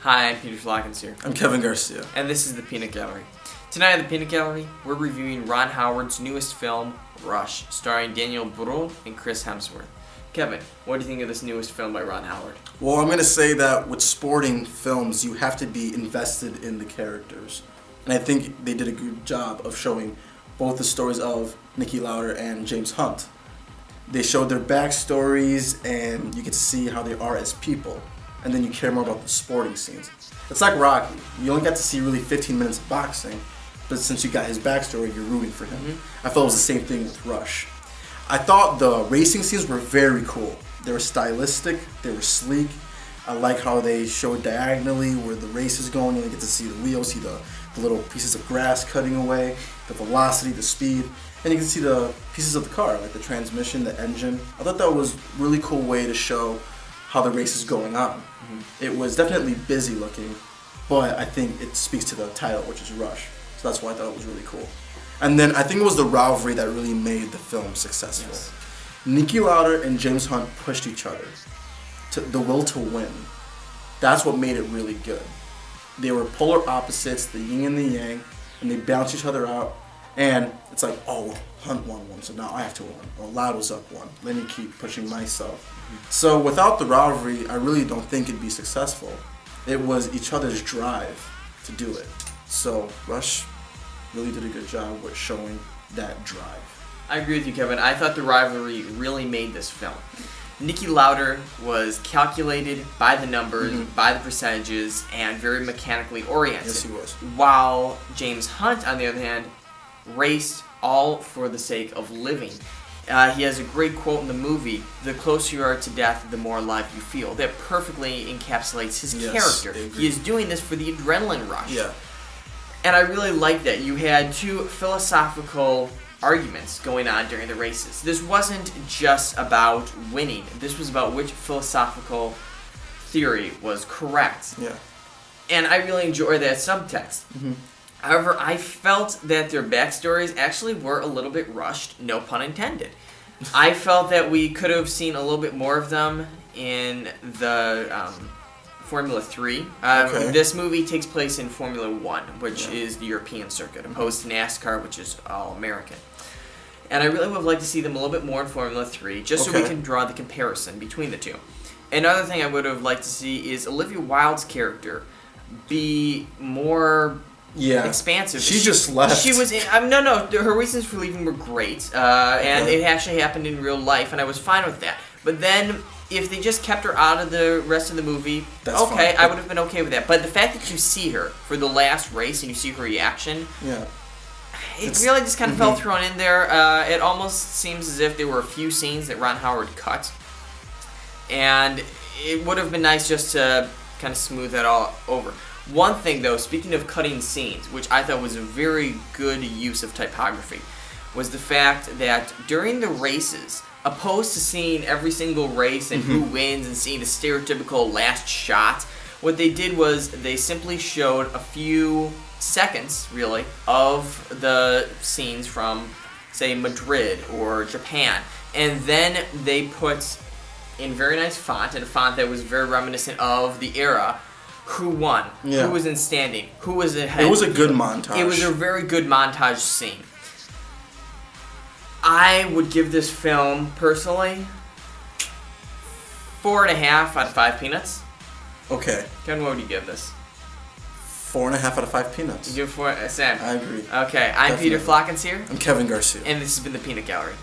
Hi, I'm Peter Flockens here. I'm Kevin Garcia. And this is the Peanut Gallery. Tonight at the Peanut Gallery, we're reviewing Ron Howard's newest film, Rush, starring Daniel Brühl and Chris Hemsworth. Kevin, what do you think of this newest film by Ron Howard? Well, I'm going to say that with sporting films, you have to be invested in the characters. And I think they did a good job of showing both the stories of Niki Lauda and James Hunt. They showed their backstories, and you get to see how they are as people. And then you care more about the sporting scenes. It's like Rocky. You only got to see really 15 minutes of boxing, but since you got his backstory, you're rooting for him. I felt it was the same thing with Rush. I thought the racing scenes were very cool. They were stylistic, they were sleek. I like how they showed diagonally where the race is going, and you get to see the wheels, see the little pieces of grass cutting away, the velocity, the speed, and you can see the pieces of the car, like the transmission, the engine. I thought that was a really cool way to show how the race is going on. It was definitely busy looking, but I think it speaks to the title, which is Rush. So that's why I thought it was really cool. And then I think it was the rivalry that really made the film successful. Yes. Niki Lauda and James Hunt pushed each other to the will to win. That's what made it really good. They were polar opposites, the yin and the yang, and they balanced each other out. And it's like, oh, Hunt won one, so now I have to win. Or Lauda's up one. Let me keep pushing myself. So without the rivalry, I really don't think it'd be successful. It was each other's drive to do it. So Rush really did a good job with showing that drive. I agree with you, Kevin. I thought the rivalry really made this film. Niki Lauda was calculated by the numbers, by the percentages, and very mechanically oriented. Yes, he was. While James Hunt, on the other hand, raced all for the sake of living. He has a great quote in the movie, "The closer you are to death, the more alive you feel." That perfectly encapsulates his character. He is doing this for the adrenaline rush. Yeah. And I really like that. You had two philosophical arguments going on during the races. This wasn't just about winning. This was about which philosophical theory was correct. Yeah. And I really enjoy that subtext. However, I felt that their backstories actually were a little bit rushed, no pun intended. I felt that we could have seen a little bit more of them in the Formula 3. This movie takes place in Formula 1, which is the European circuit, opposed to NASCAR, which is all American. And I really would have liked to see them a little bit more in Formula 3, just so we can draw the comparison between the two. Another thing I would have liked to see is Olivia Wilde's character be more expansive. She just left. She was in, no. Her reasons for leaving were great, and it actually happened in real life, and I was fine with that. But then, if they just kept her out of the rest of the movie, fine. I would have been okay with that. But the fact that you see her for the last race and you see her reaction, it really just kind of felt thrown in there. It almost seems as if there were a few scenes that Ron Howard cut, and it would have been nice just to kind of smooth that all over. One thing, though, speaking of cutting scenes, which I thought was a very good use of typography, was the fact that during the races, opposed to seeing every single race and who wins and seeing a stereotypical last shot, what they did was they simply showed a few seconds, really, of the scenes from, say, Madrid or Japan. And then they put in very nice font, and a font that was very reminiscent of the era, who won, who was in standing, who was ahead. It was a good montage. It was a very good montage scene. I would give this film, personally, 4.5 out of 5 peanuts. Okay. Ken, what would you give this? 4.5 out of 5 peanuts. You give 4, Sam? I agree. Okay, I'm Definitely. Peter Flockens here. I'm Kevin Garcia. And this has been the Peanut Gallery.